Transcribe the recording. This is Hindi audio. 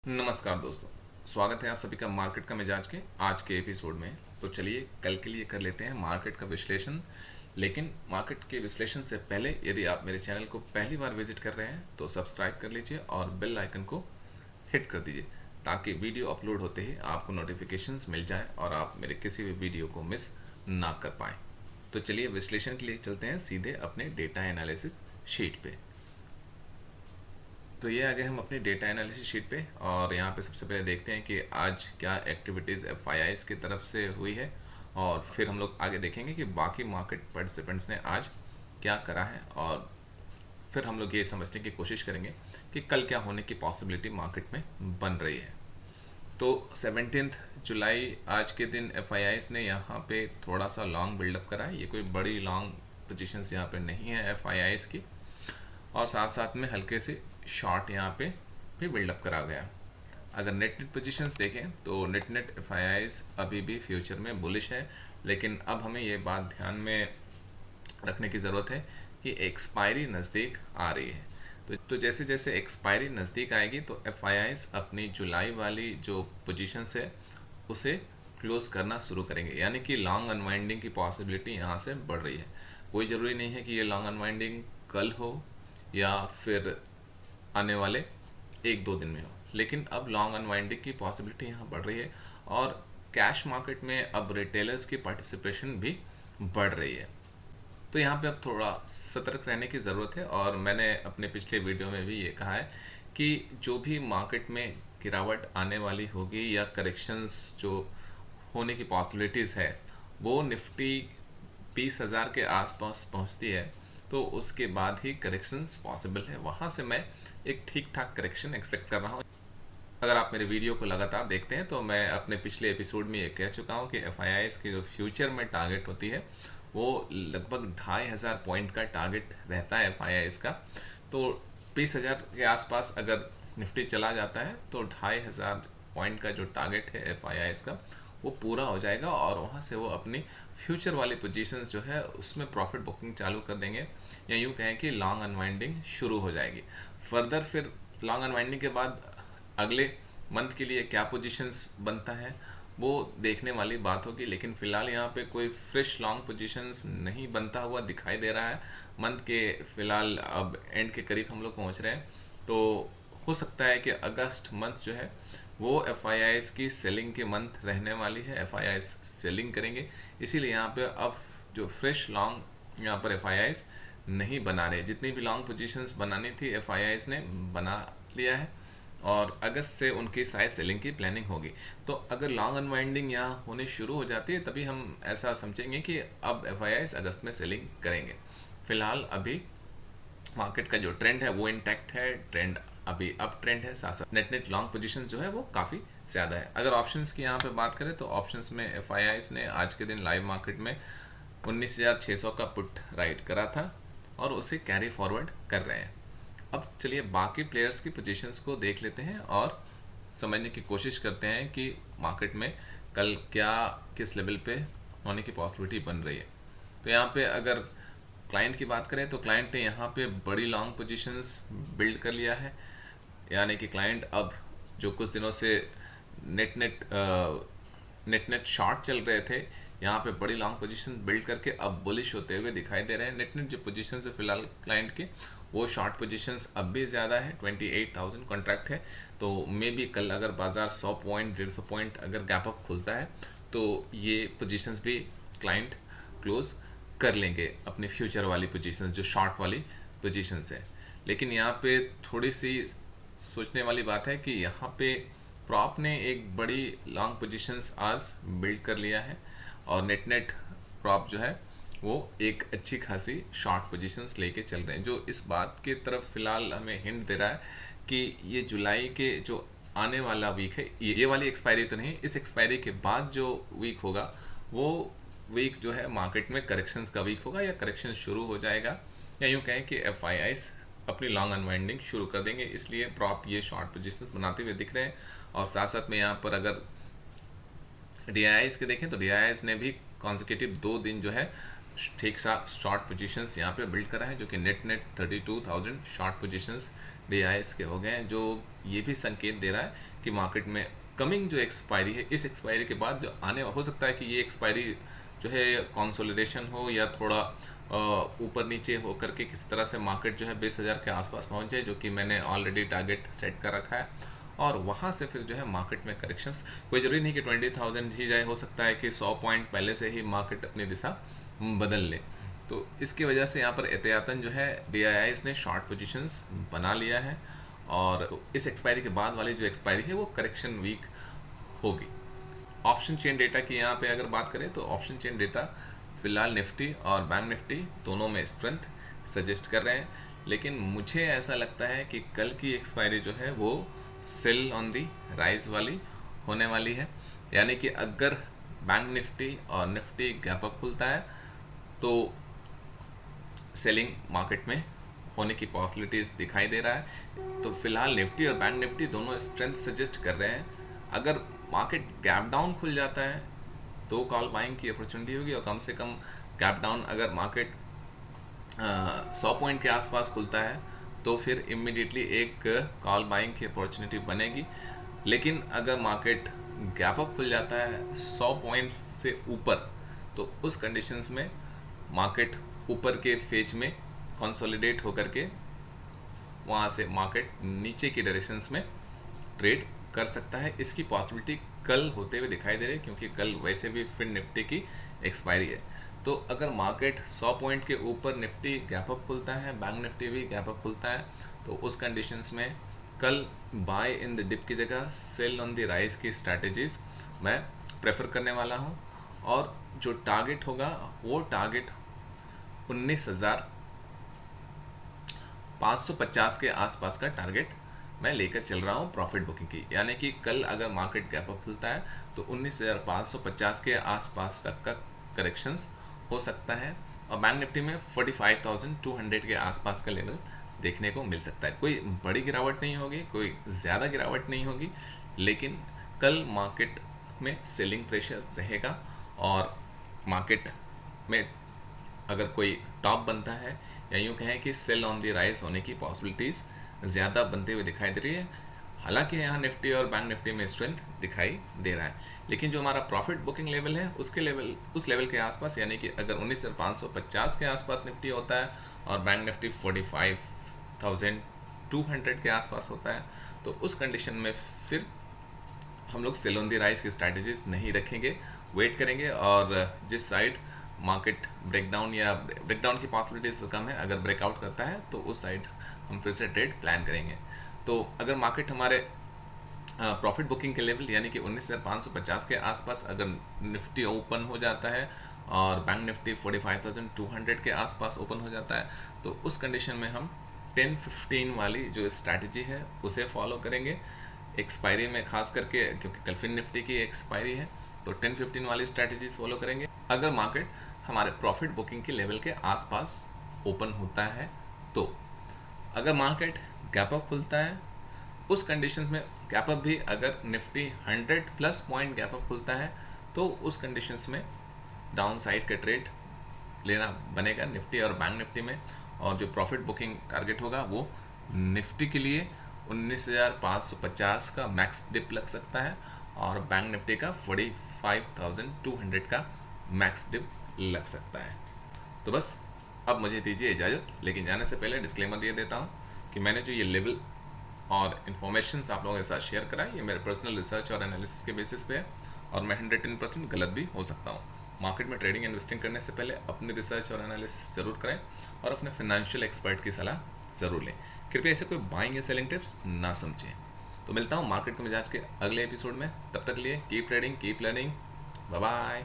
नमस्कार दोस्तों। स्वागत है आप सभी का मार्केट का मिजाज के आज के एपिसोड में। तो चलिए कल के लिए कर लेते हैं मार्केट का विश्लेषण। लेकिन मार्केट के विश्लेषण से पहले यदि आप मेरे चैनल को पहली बार विजिट कर रहे हैं तो सब्सक्राइब कर लीजिए और बेल आइकन को हिट कर दीजिए ताकि वीडियो अपलोड होते ही आपको नोटिफिकेशंस मिल जाए और आप मेरे किसी भी वीडियो को मिस ना कर पाएँ। तो चलिए विश्लेषण के लिए चलते हैं सीधे अपने डेटा एनालिसिस शीट पे। तो ये आ गए हम अपनी डेटा एनालिसिस शीट पे और यहाँ पे सबसे पहले देखते हैं कि आज क्या एक्टिविटीज़ एफआईआईज की तरफ से हुई है और फिर हम लोग आगे देखेंगे कि बाकी मार्केट पार्टिसिपेंट्स ने आज क्या करा है और फिर हम लोग ये समझने की कोशिश करेंगे कि कल क्या होने की पॉसिबिलिटी मार्केट में बन रही है। तो 17 जुलाई आज के दिन एफआईआईज ने यहाँ पे थोड़ा सा लॉन्ग बिल्डअप करा है। ये कोई बड़ी लॉन्ग पोजीशंस यहाँ पे नहीं है एफआईआईज की, और साथ साथ में हल्के से शॉर्ट यहाँ पे भी बिल्डअप करा गया। अगर नेट पोजीशंस देखें तो नेट एफआईआईज अभी भी फ्यूचर में बुलिश है, लेकिन अब हमें ये बात ध्यान में रखने की ज़रूरत है कि एक्सपायरी नज़दीक आ रही है। तो जैसे जैसे एक्सपायरी नज़दीक आएगी तो एफआईआईज अपनी जुलाई वाली जो पोजीशंस है उसे क्लोज करना शुरू करेंगे, यानी कि लॉन्ग अनवाइंडिंग की पॉसिबिलिटी यहाँ से बढ़ रही है। कोई ज़रूरी नहीं है कि ये लॉन्ग अनवाइंडिंग कल हो या फिर आने वाले 1-2 दिन में हो, लेकिन अब लॉन्ग अनवाइंडिंग की पॉसिबिलिटी यहाँ बढ़ रही है और कैश मार्केट में अब रिटेलर्स की पार्टिसिपेशन भी बढ़ रही है। तो यहाँ पे अब थोड़ा सतर्क रहने की ज़रूरत है और मैंने अपने पिछले वीडियो में भी ये कहा है कि जो भी मार्केट में गिरावट आने वाली होगी या करेक्शंस जो होने की पॉसिबिलिटीज़ है वो निफ्टी 20,000 के आसपास पहुँचती है तो उसके बाद ही करेक्शंस पॉसिबल है। वहाँ से मैं एक ठीक ठाक करेक्शन एक्सपेक्ट कर रहा हूँ। अगर आप मेरे वीडियो को लगातार देखते हैं तो मैं अपने पिछले एपिसोड में ये कह चुका हूँ कि एफआईआईज की जो फ्यूचर में टारगेट होती है वो लगभग 2,500 पॉइंट का टारगेट रहता है एफआईआईज का। तो 20,000 के आसपास अगर निफ्टी चला जाता है तो 2,500 पॉइंट का जो टारगेट है एफआईआईज का वो पूरा हो जाएगा और वहाँ से वो अपनी फ्यूचर वाली पोजीशंस जो है उसमें प्रॉफिट बुकिंग चालू कर देंगे, या यूँ कहें कि लॉन्ग अनवाइंडिंग शुरू हो जाएगी। फर्दर फिर लॉन्ग अनवाइंडिंग के बाद अगले मंथ के लिए क्या पोजीशंस बनता है वो देखने वाली बात होगी, लेकिन फ़िलहाल यहाँ पे कोई फ्रेश लॉन्ग पोजीशंस नहीं बनता हुआ दिखाई दे रहा है। मंथ के फ़िलहाल अब एंड के करीब हम लोग पहुँच रहे हैं, तो हो सकता है कि अगस्त मंथ जो है वो एफआईआईज की सेलिंग के मंथ रहने वाली है। एफआईआईज सेलिंग करेंगे, इसीलिए यहाँ पे अब जो फ्रेश लॉन्ग यहाँ पर एफआईआईज नहीं बना रहे। जितनी भी लॉन्ग पोजीशंस बनानी थी एफआईआईज ने बना लिया है और अगस्त से उनकी साइज सेलिंग की प्लानिंग होगी। तो अगर लॉन्ग अनवाइंडिंग यहाँ होनी शुरू हो जाती है तभी हम ऐसा समझेंगे कि अब एफआईआईज अगस्त में सेलिंग करेंगे। फिलहाल अभी मार्केट का जो ट्रेंड है वो इंटैक्ट है, ट्रेंड अभी अप ट्रेंड है, साथ साथ नेट लॉन्ग पोजीशन जो है वो काफ़ी ज़्यादा है। अगर ऑप्शंस की यहाँ पे बात करें तो ऑप्शंस में एफआईआईज ने आज के दिन लाइव मार्केट में 19,600 का पुट राइट करा था और उसे कैरी फॉरवर्ड कर रहे हैं। अब चलिए बाकी प्लेयर्स की पोजीशंस को देख लेते हैं और समझने की कोशिश करते हैं कि मार्केट में कल क्या किस लेवल पे होने की पॉसिबिलिटी बन रही है। तो यहाँ पे अगर क्लाइंट की बात करें तो क्लाइंट ने यहाँ पे बड़ी लॉन्ग पोजीशंस बिल्ड कर लिया है, यानी कि क्लाइंट अब जो कुछ दिनों से नेट शॉर्ट चल रहे थे यहाँ पे बड़ी लॉन्ग पोजीशन बिल्ड करके अब बुलिश होते हुए दिखाई दे रहे हैं। नेट जो पोजीशन है फिलहाल क्लाइंट के वो शॉर्ट पोजीशंस अब भी ज़्यादा है, 28,000 कॉन्ट्रैक्ट है। तो मे बी कल अगर बाजार 100 पॉइंट 150 पॉइंट अगर गैप अप खुलता है तो ये पोजीशंस भी क्लाइंट क्लोज कर लेंगे अपने फ्यूचर वाली पोजीशन जो शॉर्ट वाली पोजीशंस है। लेकिन यहाँ पे थोड़ी सी सोचने वाली बात है कि यहाँ पे प्रॉप ने एक बड़ी लॉन्ग पोजीशंस आज बिल्ड कर लिया है और नेट प्रॉप जो है वो एक अच्छी खासी शॉर्ट पोजीशंस लेके चल रहे हैं, जो इस बात की तरफ फिलहाल हमें हिंट दे रहा है कि ये जुलाई के जो आने वाला वीक है ये वाली एक्सपायरी तो नहीं, इस एक्सपायरी के बाद जो वीक होगा वो वीक जो है मार्केट में करेक्शंस का वीक होगा या करेक्शन शुरू हो जाएगा, या यूँ कहें कि एफआईआईज अपनी लॉन्ग अनवाइंडिंग शुरू कर देंगे। इसलिए प्रॉप ये शॉर्ट पोजीशंस बनाते हुए दिख रहे हैं। और साथ साथ में यहाँ पर अगर डीआईआईज के देखें तो डीआईआईज ने भी कॉन्जिक्यूटिव 2 दिन जो है ठीक सा शॉर्ट पोजीशंस यहाँ पे बिल्ड करा है, जो कि नेट 32,000 शॉर्ट पोजीशंस DIs के हो गए हैं, जो ये भी संकेत दे रहा है कि मार्केट में कमिंग जो एक्सपायरी है, इस एक्सपायरी के बाद जो आने हो सकता है कि ये एक्सपायरी जो है कंसोलिडेशन हो या थोड़ा ऊपर नीचे हो करके किसी तरह से मार्केट जो है 20,000 के आसपास पहुंच जाए, जो कि मैंने ऑलरेडी टारगेट सेट कर रखा है। और वहाँ से फिर जो है मार्केट में करेक्शंस, कोई ज़रूरी नहीं कि 20,000 ही जाए, हो सकता है कि 100 पॉइंट पहले से ही मार्केट अपनी दिशा बदल ले। तो इसकी वजह से यहाँ पर एहतियातन जो है DIIs ने शॉर्ट पोजीशंस बना लिया है, और इस एक्सपायरी के बाद वाली जो एक्सपायरी है वो करेक्शन वीक होगी। ऑप्शन चेन डेटा की यहाँ पे अगर बात करें तो ऑप्शन चेन डेटा फिलहाल निफ्टी और बैंक निफ्टी दोनों में स्ट्रेंथ सजेस्ट कर रहे हैं, लेकिन मुझे ऐसा लगता है कि कल की एक्सपायरी जो है वो सेल ऑन दी राइज वाली होने वाली है। यानी कि अगर बैंक निफ्टी और निफ्टी गैप अप खुलता है तो सेलिंग मार्केट में होने की पॉसिबिलिटीज दिखाई दे रहा है। तो फिलहाल निफ्टी और बैंक निफ्टी दोनों स्ट्रेंथ सजेस्ट कर रहे हैं। अगर मार्केट गैप डाउन खुल जाता है तो कॉल बाइंग की अपॉर्चुनिटी होगी, और कम से कम गैप डाउन अगर मार्केट 100 पॉइंट के आसपास खुलता है तो फिर इमीडिएटली एक कॉल बाइंग की अपॉर्चुनिटी बनेगी। लेकिन अगर मार्केट गैप अप खुल जाता है 100 पॉइंट्स से ऊपर, तो उस कंडीशंस में मार्केट ऊपर के फेज में कंसोलिडेट होकर के वहाँ से मार्केट नीचे की डायरेक्शंस में ट्रेड कर सकता है। इसकी पॉसिबिलिटी कल होते हुए दिखाई दे रही है, क्योंकि कल वैसे भी फिर निफ्टी की एक्सपायरी है। तो अगर मार्केट 100 पॉइंट के ऊपर निफ्टी गैप अप खुलता है, बैंक निफ्टी भी गैप अप खुलता है, तो उस कंडीशंस में कल बाय इन द डिप की जगह सेल ऑन द राइज की स्ट्रैटेजीज मैं प्रेफर करने वाला हूँ। और जो टारगेट होगा वो टारगेट 19,550 के आसपास का टारगेट मैं लेकर चल रहा हूँ प्रॉफिट बुकिंग की। यानी कि कल अगर मार्केट गैप अप खुलता है तो 19,550 के आसपास तक का करेक्शंस हो सकता है, और बैंक निफ्टी में 45,200 के आसपास का लेवल देखने को मिल सकता है। कोई बड़ी गिरावट नहीं होगी, कोई ज़्यादा गिरावट नहीं होगी, लेकिन कल मार्केट में सेलिंग प्रेशर रहेगा, और मार्केट में अगर कोई टॉप बनता है, या यूँ कहें कि सेल ऑन द राइज होने की पॉसिबिलिटीज़ ज़्यादा बनते हुए दिखाई दे रही है। हालांकि यहाँ निफ्टी और बैंक निफ्टी में स्ट्रेंथ दिखाई दे रहा है, लेकिन जो हमारा प्रॉफिट बुकिंग लेवल है उस लेवल के आसपास, यानी कि अगर 19,550 के आसपास निफ्टी होता है और बैंक निफ्टी 45,200 के आसपास होता है, तो उस कंडीशन में फिर हम लोग सेल ऑन द राइज की स्ट्रैटेजीज नहीं रखेंगे, वेट करेंगे। और जिस साइड मार्केट ब्रेकडाउन की पॉसिबिलिटीज तो कम है, अगर ब्रेकआउट करता है तो उस साइड हम फिर से ट्रेड प्लान करेंगे। तो अगर मार्केट हमारे प्रॉफिट बुकिंग के लेवल यानी कि 19,550 के आसपास अगर निफ्टी ओपन हो जाता है और बैंक निफ्टी 45,200 के आसपास ओपन हो जाता है, तो उस कंडीशन में हम 10-15 वाली जो स्ट्रैटेजी है उसे फॉलो करेंगे एक्सपायरी में, खास करके क्योंकि कल फिर निफ्टी की एक्सपायरी है, तो 10-15 वाली स्ट्रैटेजीज फॉलो करेंगे अगर मार्केट हमारे प्रॉफिट बुकिंग के लेवल के आसपास ओपन होता है। तो अगर मार्केट गैप अप खुलता है उस कंडीशंस में, गैप अप भी अगर निफ्टी 100+ पॉइंट गैप अप खुलता है, तो उस कंडीशंस में डाउन साइड का ट्रेड लेना बनेगा निफ्टी और बैंक निफ्टी में। और जो प्रॉफिट बुकिंग टारगेट होगा वो निफ्टी के लिए 19,550 का मैक्स डिप लग सकता है, और बैंक निफ्टी का 45,200 का मैक्स डिप लग सकता है। तो बस अब मुझे दीजिए इजाज़त, लेकिन जाने से पहले डिस्क्लेमर दे देता हूँ कि मैंने जो ये लेवल और इन्फॉर्मेशन आप लोगों के साथ शेयर करा, ये मेरे पर्सनल रिसर्च और एनालिसिस के बेसिस पे है, और मैं 110% गलत भी हो सकता हूँ। मार्केट में ट्रेडिंग इन्वेस्टिंग करने से पहले अपनी रिसर्च और एनालिसिस ज़रूर करें, और अपने फाइनेंशियल एक्सपर्ट की सलाह ज़रूर लें। कृपया ऐसे कोई बाइंग या सेलिंग टिप्स ना समझें। तो मिलता हूँ मार्केट के मिजाज के अगले एपिसोड में, तब तक लिए keep trading, keep learning, bye bye.